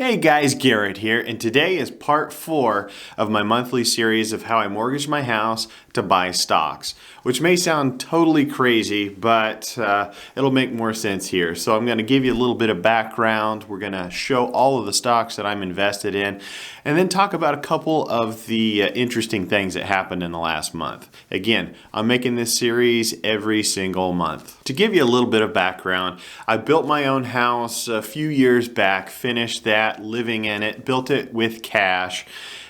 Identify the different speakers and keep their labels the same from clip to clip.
Speaker 1: Hey guys, Garrett here, and today is part 4 of my monthly series of how I mortgage my house to buy stocks, which may sound totally crazy, but it'll make more sense here. So I'm going to give you a little bit of background. We're going to show all of the stocks that I'm invested in, and then talk about a couple of the interesting things that happened in the last month. Again, I'm making this series every single month. To give you a little bit of background, I built my own house a few years back, finished that, living in it, built it with cash,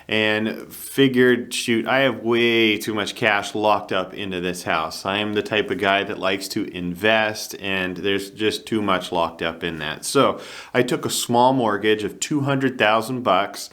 Speaker 1: and figured, shoot, I have way too much cash locked up into this house. I am the type of guy that likes to invest, and there's just too much locked up in that. So I took a small mortgage of $200,000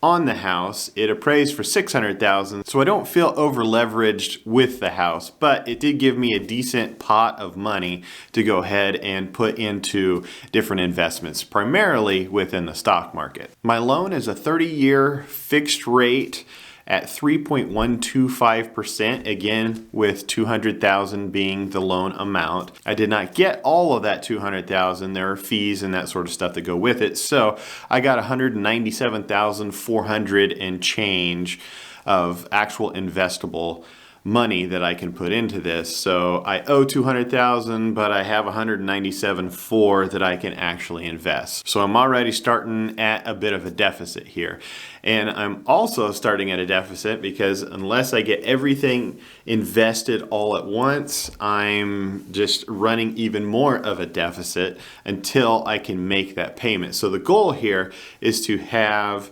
Speaker 1: on the house. It appraised for $600,000, so I don't feel over leveraged with the house, but it did give me a decent pot of money to go ahead and put into different investments, primarily within the stock market. My loan is a 30-year fixed rate at 3.125%, again with $200,000 being the loan amount. I did not get all of that $200,000. There are fees and that sort of stuff that go with it. So I got $197,400 and change of actual investable money that I can put into this. So I owe $200,000, but I have $197,400 that I can actually invest. So I'm already starting at a bit of a deficit here. And I'm also starting at a deficit because unless I get everything invested all at once, I'm just running even more of a deficit until I can make that payment. So the goal here is to have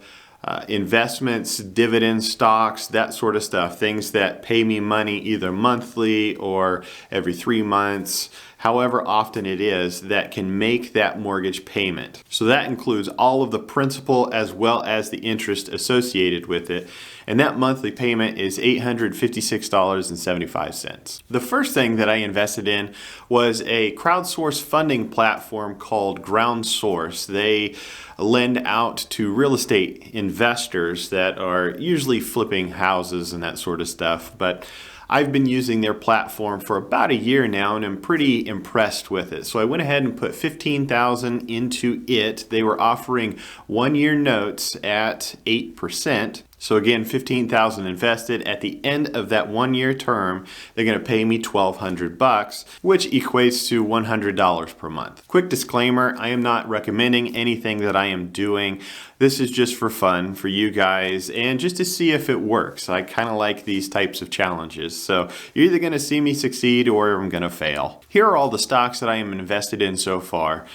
Speaker 1: investments, dividends, stocks, that sort of stuff, things that pay me money either monthly or every 3 months, however often it is, that can make that mortgage payment. So that includes all of the principal as well as the interest associated with it. And that monthly payment is $856.75. The first thing that I invested in was a crowdsourced funding platform called Ground Source. They lend out to real estate investors that are usually flipping houses and that sort of stuff. But I've been using their platform for about a year now, and I'm pretty impressed with it. So I went ahead and put $15,000 into it. They were offering 1-year notes at 8%. So again, $15,000 invested. At the end of that 1-year term, they're going to pay me $1,200, which equates to $100 per month. Quick disclaimer, I am not recommending anything that I am doing. This is just for fun for you guys and just to see if it works. I kind of like these types of challenges. So you're either going to see me succeed or I'm going to fail. Here are all the stocks that I am invested in so far.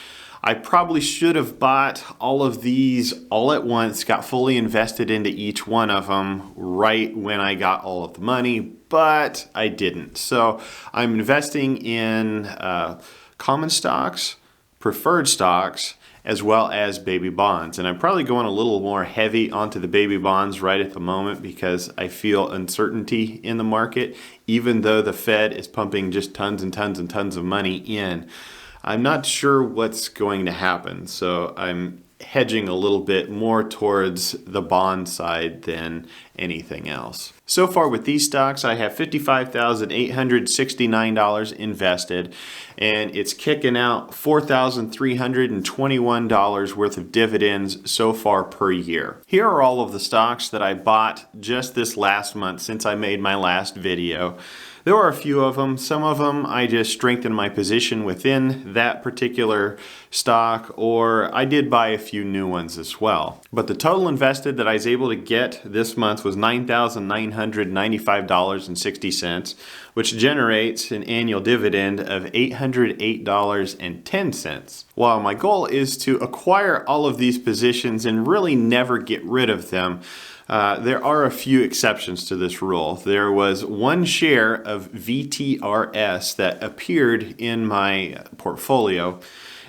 Speaker 1: I probably should have bought all of these all at once, got fully invested into each one of them right when I got all of the money, but I didn't. So I'm investing in common stocks, preferred stocks, as well as baby bonds. And I'm probably going a little more heavy onto the baby bonds right at the moment because I feel uncertainty in the market, even though the Fed is pumping just tons and tons and tons of money in. I'm not sure what's going to happen, so I'm hedging a little bit more towards the bond side than anything else. So far with these stocks, I have $55,869 invested, and it's kicking out $4,321 worth of dividends so far per year. Here are all of the stocks that I bought just this last month since I made my last video. There were a few of them. Some of them I just strengthened my position within that particular stock, or I did buy a few new ones as well. But the total invested that I was able to get this month was $9,995.60, which generates an annual dividend of $808.10. While my goal is to acquire all of these positions and really never get rid of them, there are a few exceptions to this rule. There was one share of VTRS that appeared in my portfolio,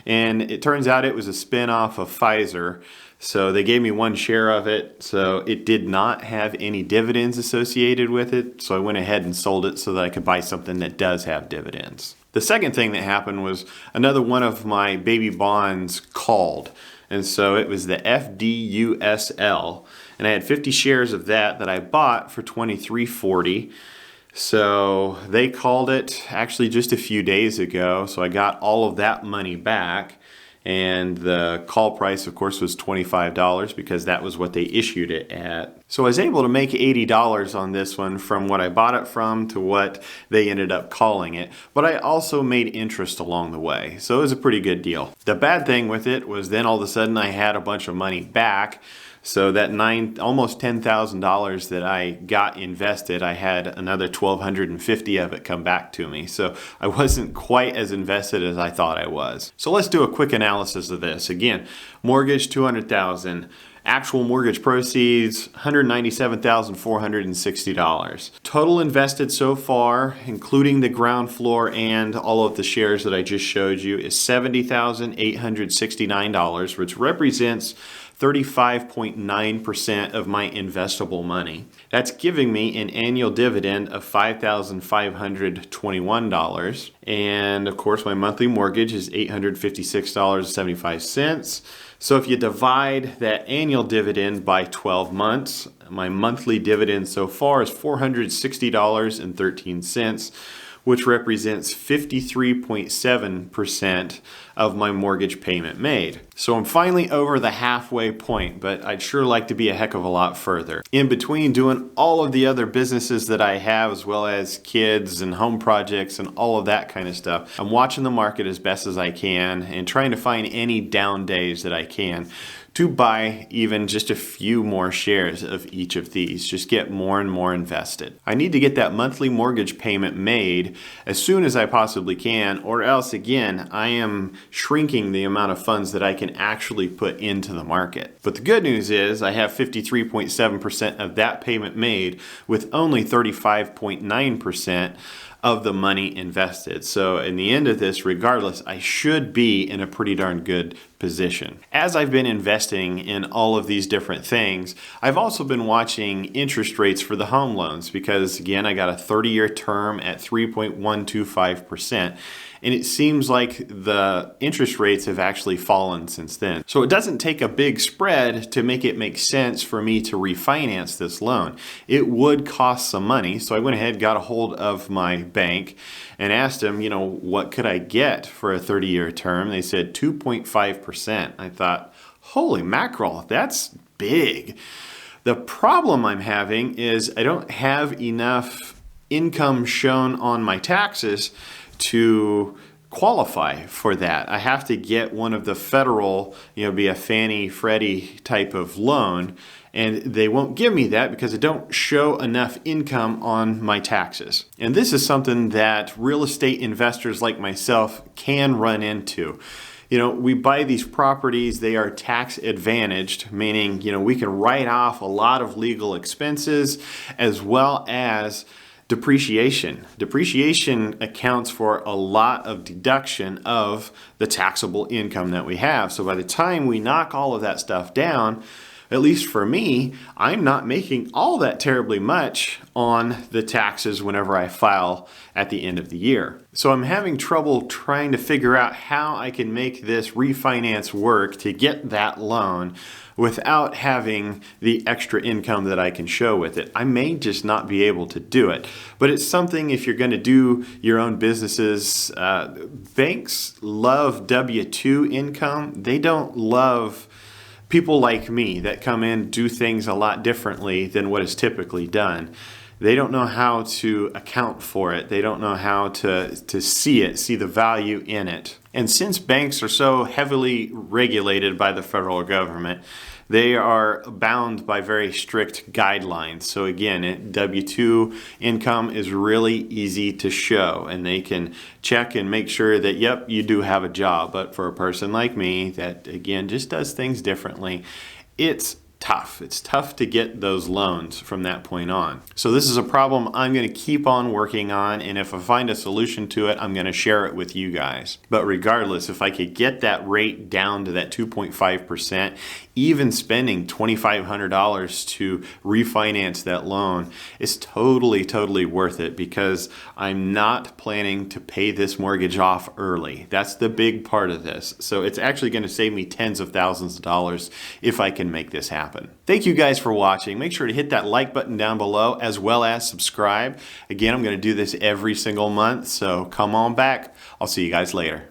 Speaker 1: and it turns out it was a spin-off of Pfizer. So they gave me one share of it, so it did not have any dividends associated with it. So I went ahead and sold it so that I could buy something that does have dividends. The second thing that happened was another one of my baby bonds called. And so it was the FDUSL. And I had 50 shares of that I bought for $23.40. So they called it actually just a few days ago. So I got all of that money back. And the call price, of course, was $25 because that was what they issued it at. So I was able to make $80 on this one from what I bought it from to what they ended up calling it. But I also made interest along the way. So it was a pretty good deal. The bad thing with it was then all of a sudden I had a bunch of money back. So that almost $10,000 that I got invested, I had another $1,250 of it come back to me. So I wasn't quite as invested as I thought I was. So let's do a quick analysis of this. Again, mortgage $200,000. Actual mortgage proceeds, $197,460. Total invested so far, including the ground floor and all of the shares that I just showed you, is $70,869, which represents 35.9% of my investable money. That's giving me an annual dividend of $5,521. And of course, my monthly mortgage is $856.75. So if you divide that annual dividend by 12 months, my monthly dividend so far is $460.13, which represents 53.7% of my mortgage payment made. So I'm finally over the halfway point, but I'd sure like to be a heck of a lot further. In between doing all of the other businesses that I have, as well as kids and home projects and all of that kind of stuff, I'm watching the market as best as I can and trying to find any down days that I can to buy even just a few more shares of each of these. Just get more and more invested. I need to get that monthly mortgage payment made as soon as I possibly can, or else again, I am shrinking the amount of funds that I can actually put into the market. But the good news is I have 53.7% of that payment made with only 35.9% of the money invested. So in the end of this, regardless, I should be in a pretty darn good position. As I've been investing in all of these different things, I've also been watching interest rates for the home loans because, again, I got a 30-year term at 3.125%. And it seems like the interest rates have actually fallen since then. So it doesn't take a big spread to make it make sense for me to refinance this loan. It would cost some money. So I went ahead, got a hold of my bank and asked them, what could I get for a 30-year term? They said 2.5%. I thought, holy mackerel, that's big. The problem I'm having is I don't have enough income shown on my taxes to qualify for that. I have to get one of the federal, be a Fannie Freddie type of loan, and they won't give me that because I don't show enough income on my taxes. And this is something that real estate investors like myself can run into. We buy these properties, they are tax advantaged, meaning, we can write off a lot of legal expenses as well as depreciation. Depreciation accounts for a lot of deduction of the taxable income that we have. So by the time we knock all of that stuff down, at least for me, I'm not making all that terribly much on the taxes whenever I file at the end of the year. So I'm having trouble trying to figure out how I can make this refinance work to get that loan without having the extra income that I can show with it. I may just not be able to do it, but it's something if you're going to do your own businesses. Banks love W-2 income. They don't love people like me that come in, do things a lot differently than what is typically done. They don't know how to account for it. They don't know how to see the value in it. And since banks are so heavily regulated by the federal government, they are bound by very strict guidelines. So again, W-2 income is really easy to show, and they can check and make sure that, yep, you do have a job. But for a person like me that, again, just does things differently, it's tough. It's tough to get those loans from that point on. So this is a problem I'm going to keep on working on, and if I find a solution to it, I'm going to share it with you guys. But regardless, if I could get that rate down to that 2.5%, even spending $2,500 to refinance that loan is totally worth it because I'm not planning to pay this mortgage off early. That's the big part of this. So it's actually going to save me tens of thousands of dollars if I can make this happen. Thank you guys for watching. Make sure to hit that like button down below as well as subscribe. Again, I'm going to do this every single month, so come on back. I'll see you guys later.